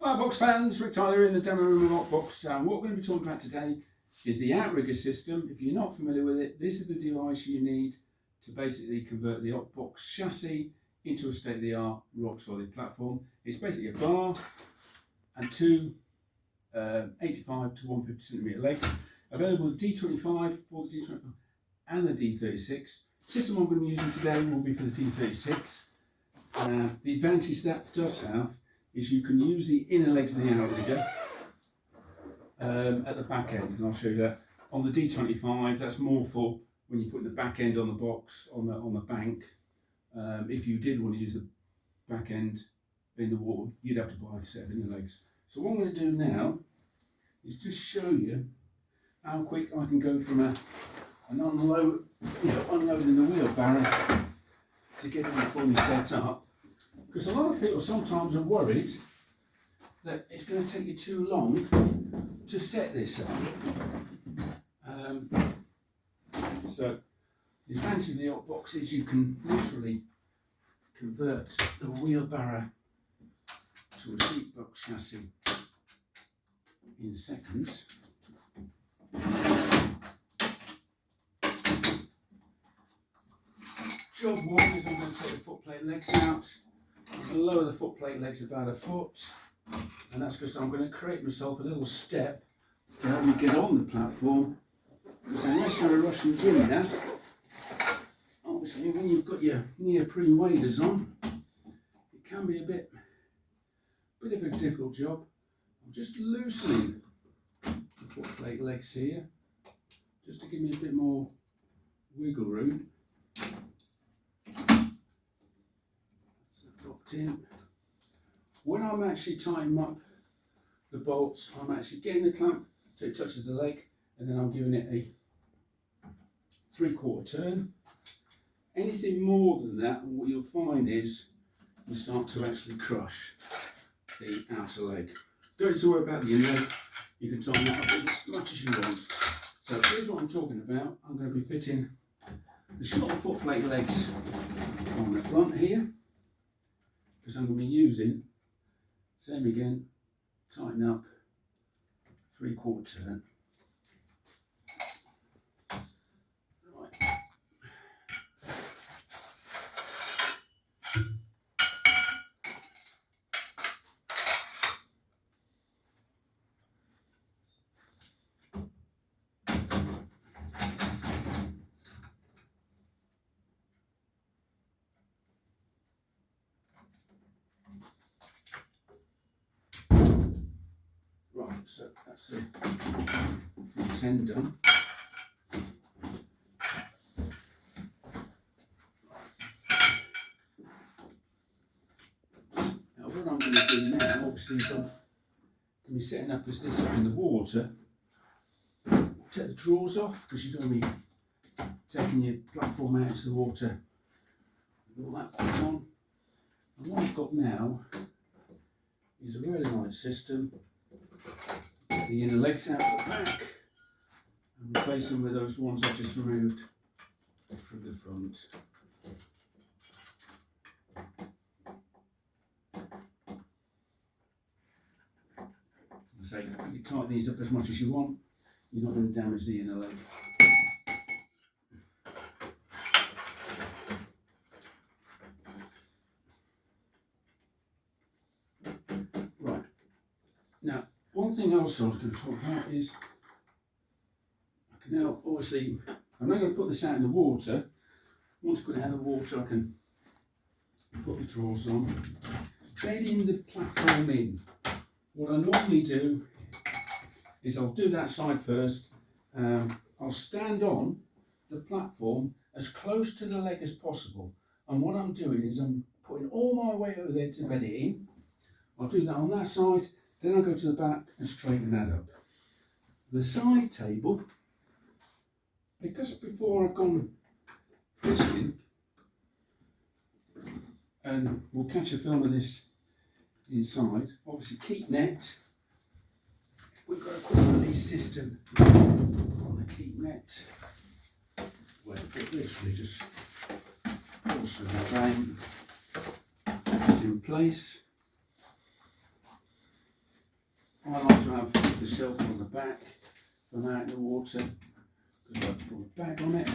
Hi Box fans, Rick Tyler in the demo room of Octbox. What we're going to be talking about today is the Outrigger system. If you're not familiar with it, this is the device you need to basically convert the Octbox chassis into a state-of-the-art rock solid platform. It's basically a bar and two 85 to 150 centimetre legs. Available D25 for the D25 and the D36. System I'm going to be using today will be for the D36. The advantage that does have is you can use the inner legs of the Outrigger at the back end, and I'll show you that. On the D25, that's more for when you put the back end on the box, on the bank. If you did want to use the back end in the wall, you'd have to buy a set of inner legs. So what I'm going to do now is just show you how quick I can go from an unloading the wheelbarrow to getting it fully set up. Because a lot of people sometimes are worried that it's going to take you too long to set this up. So the advantage of the Octbox is you can literally convert the wheelbarrow to a seat box chassis in seconds. Job one is I'm going to take the footplate legs out. I'm going to lower the footplate legs about a foot, and that's because I'm going to create myself a little step to help me get on the platform. Because unless you're a Russian gymnast, obviously when you've got your neoprene waders on, it can be a bit of a difficult job. I'm just loosening the footplate legs here, just to give me a bit more wiggle room. Locked in. When I'm actually tightening up the bolts, I'm actually getting the clamp so it touches the leg, and then I'm giving it a 3/4 turn. Anything more than that, what you'll find is you start to actually crush the outer leg. Don't need to worry about the inner leg. You can tighten that up as much as you want. So here's what I'm talking about. I'm going to be fitting the short footplate legs on the front here, because I'm going to be using, same again, tighten up, 3/4 turn. Right. So that's the front end done. Now what I'm going to do now, obviously I'm going to be setting up as this up in the water. Take the drawers off, because you don't want to be taking your platform out into the water with all that put on. And what I've got now is a really nice system. The inner legs out the back and replace them with those ones I just removed from the front. So you can tighten these up as much as you want. You're not going to damage the inner leg. Right. Now, one thing else I was going to talk about is I can now, obviously, I'm not going to put this out in the water. Once I put it out in the water, I can put the drawers on, bedding the platform in. What I normally do is I'll do that side first. I'll stand on the platform as close to the leg as possible. And what I'm doing is I'm putting all my weight over there to bed it in. I'll do that on that side. Then I'll go to the back and straighten that up. The side table, because before I've gone fishing, and we'll catch a film of this inside, obviously keep net. We've got a quick release system on the keep net, where it literally just pulls the frame, it's in place. I like to have the shelf on the back when I'm out in the water, because I like to put a bag on it.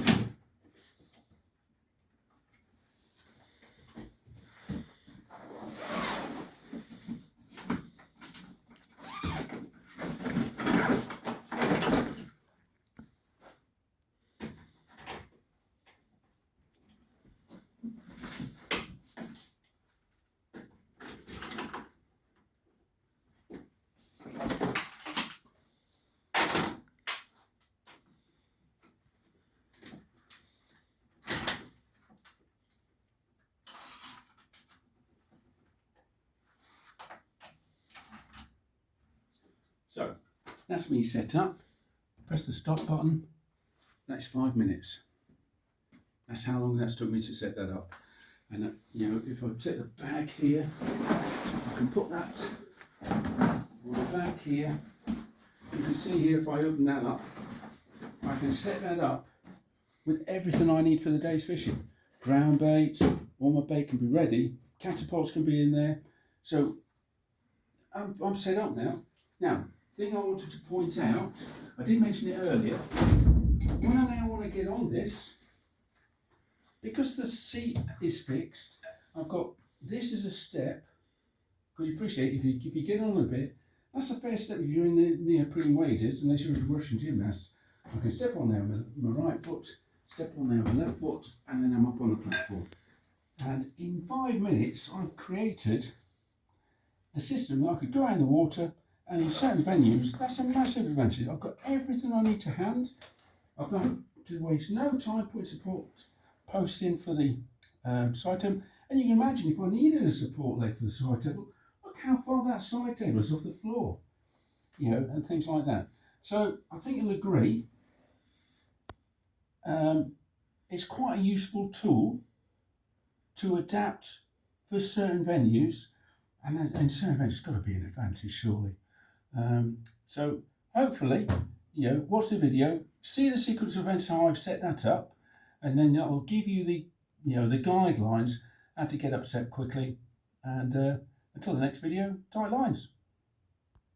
So that's me set up. Press the stop button. That's 5 minutes. That's how long that's took me to set that up. And you know, if I take the bag here, I can put that on the back here. You can see here, if I open that up, I can set that up with everything I need for the day's fishing. Ground bait, all my bait can be ready. Catapults can be in there. So I'm set up now. Now, thing I wanted to point out, I did mention it earlier, when I now want to get on this, because the seat is fixed, I've got this as a step, because you appreciate if you get on a bit, that's a fair step if you're in the neoprene waders, unless you're a Russian gymnast. I can step on there with my right foot, step on there with my left foot, and then I'm up on the platform. And in 5 minutes, I've created a system that I could go out in the water, and in certain venues, that's a massive advantage. I've got everything I need to hand. I've got to waste no time putting support posts in for the side table. And you can imagine if I needed a support leg for the side table, look how far that side table is off the floor, you know, and things like that. So I think you'll agree, it's quite a useful tool to adapt for certain venues, and in certain venues, it's got to be an advantage, surely. So hopefully, you know, watch the video, see the sequence of events, how I've set that up, and then that will give you the, you know, the guidelines how to get upset quickly. And until the next video, tight lines.